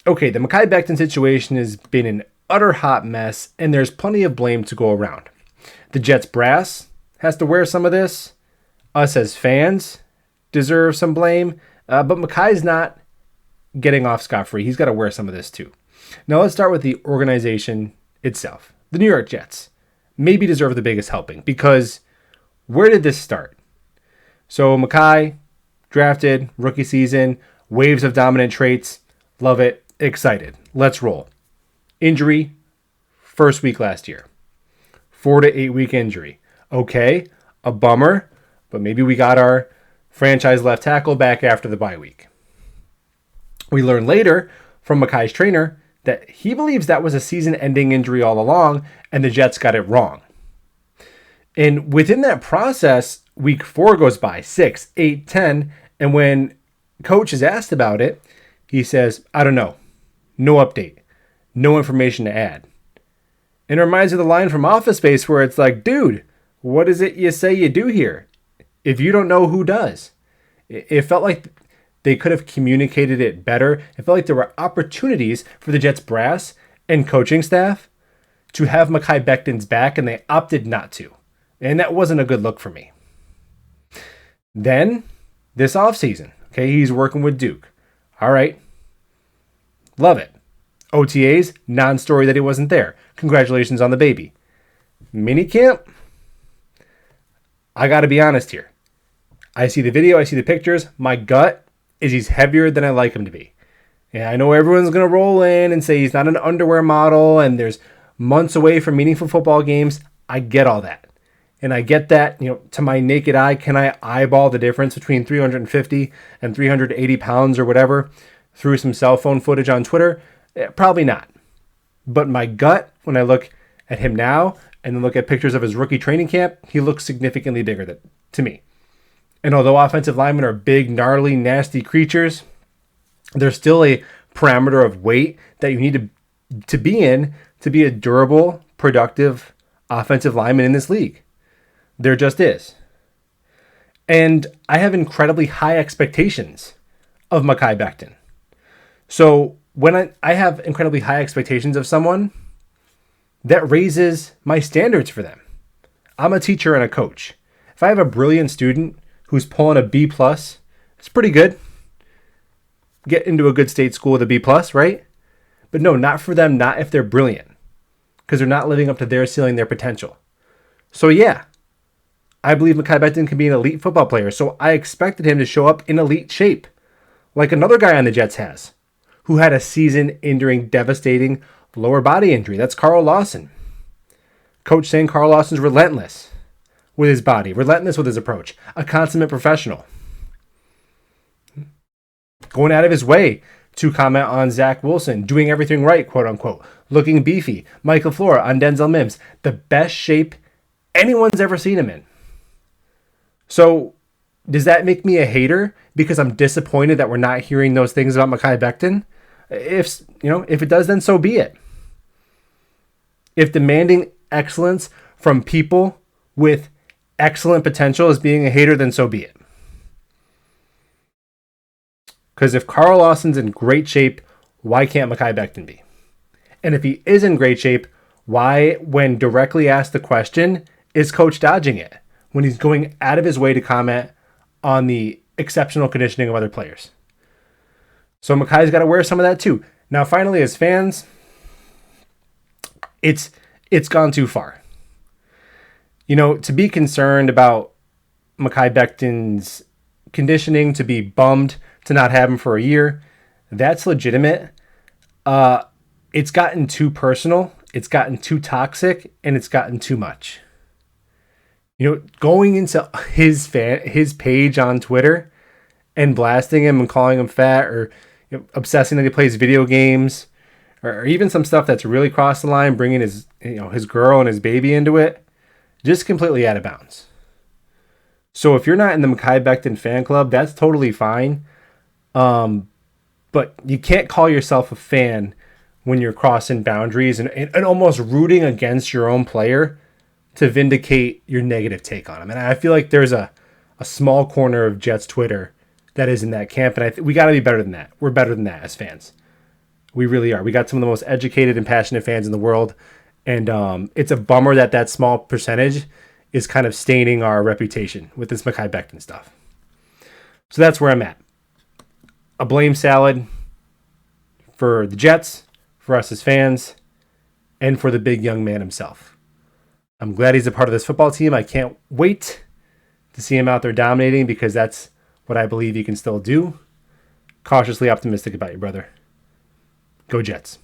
Okay, the Mekhi Becton situation has been an utter hot mess, and there's plenty of blame to go around. The Jets brass has to wear some of this. Us as fans deserve some blame. But Mekhi's not getting off scot-free. He's got to wear some of this too. Now let's start with the organization itself. The New York Jets maybe deserve the biggest helping, because where did this start? So Mekhi, drafted, rookie season, waves of dominant traits. Love it. Excited. Let's roll. Injury, first week last year. 4 to 8 week injury. Okay, a bummer, but maybe we got our franchise left tackle back after the bye week. We learned later from Mekhi's trainer that he believes that was a season-ending injury all along, and the Jets got it wrong. And within that process, week 4 goes by, 6, 8, 10, and when coach is asked about it, he says, I don't know. No update. No information to add. And it reminds me of the line from Office Space where it's like, dude, what is it you say you do here? If you don't know, who does? It felt like they could have communicated it better. It felt like there were opportunities for the Jets brass and coaching staff to have Mekhi Becton's back, and they opted not to. And that wasn't a good look for me. Then, this offseason, okay, he's working with Duke. All right. Love it. OTAs, non-story that he wasn't there. Congratulations on the baby. Minicamp? I got to be honest here. I see the video, I see the pictures. My gut is he's heavier than I like him to be. And I know everyone's going to roll in and say he's not an underwear model and there's months away from meaningful football games. I get all that. And I get that, to my naked eye, can I eyeball the difference between 350 and 380 pounds or whatever through some cell phone footage on Twitter? Probably not. But my gut, when I look at him now and then look at pictures of his rookie training camp, he looks significantly bigger to me. And although offensive linemen are big, gnarly, nasty creatures, there's still a parameter of weight that you need to be in to be a durable, productive offensive lineman in this league. There just is. And I have incredibly high expectations of Mekhi Becton. So when I have incredibly high expectations of someone, that raises my standards for them. I'm a teacher and a coach. If I have a brilliant student who's pulling a B+, it's pretty good. Get into a good state school with a B+, right? But no, not for them, not if they're brilliant, because they're not living up to their ceiling, their potential. So yeah, I believe Mekhi Becton can be an elite football player, so I expected him to show up in elite shape, like another guy on the Jets has, who had a season-ending, devastating lower body injury. That's Carl Lawson. Coach saying Carl Lawson's relentless with his body, relentless with his approach, a consummate professional. Going out of his way to comment on Zach Wilson, doing everything right, quote unquote, looking beefy. Michael Flora on Denzel Mims, the best shape anyone's ever seen him in. So does that make me a hater because I'm disappointed that we're not hearing those things about Mekhi Becton? If it does, then so be it. If demanding excellence from people with excellent potential is being a hater, then so be it. Because if Carl Lawson's in great shape, why can't Mekhi Becton be? And if he is in great shape, why, when directly asked the question, is coach dodging it when he's going out of his way to comment on the exceptional conditioning of other players? So Mekhi's got to wear some of that too. Now, finally, as fans, it's gone too far. To be concerned about Mekhi Becton's conditioning, to be bummed to not have him for a year, that's legitimate. It's gotten too personal, it's gotten too toxic, and it's gotten too much. Going into his page on Twitter and blasting him and calling him fat, or obsessing that he plays video games, or even some stuff that's really crossed the line, bringing his girl and his baby into it, just completely out of bounds. So if you're not in the Mekhi Becton fan club, that's totally fine. But you can't call yourself a fan when you're crossing boundaries and almost rooting against your own player to vindicate your negative take on him. And I feel like there's a small corner of Jets Twitter that is in that camp, and we got to be better than that. We're better than that as fans. We really are. We got some of the most educated and passionate fans in the world. And it's a bummer that that small percentage is kind of staining our reputation with this Mekhi Becton stuff. So that's where I'm at. A blame salad for the Jets, for us as fans, and for the big young man himself. I'm glad he's a part of this football team. I can't wait to see him out there dominating because that's what I believe he can still do. Cautiously optimistic about you, brother. Go Jets.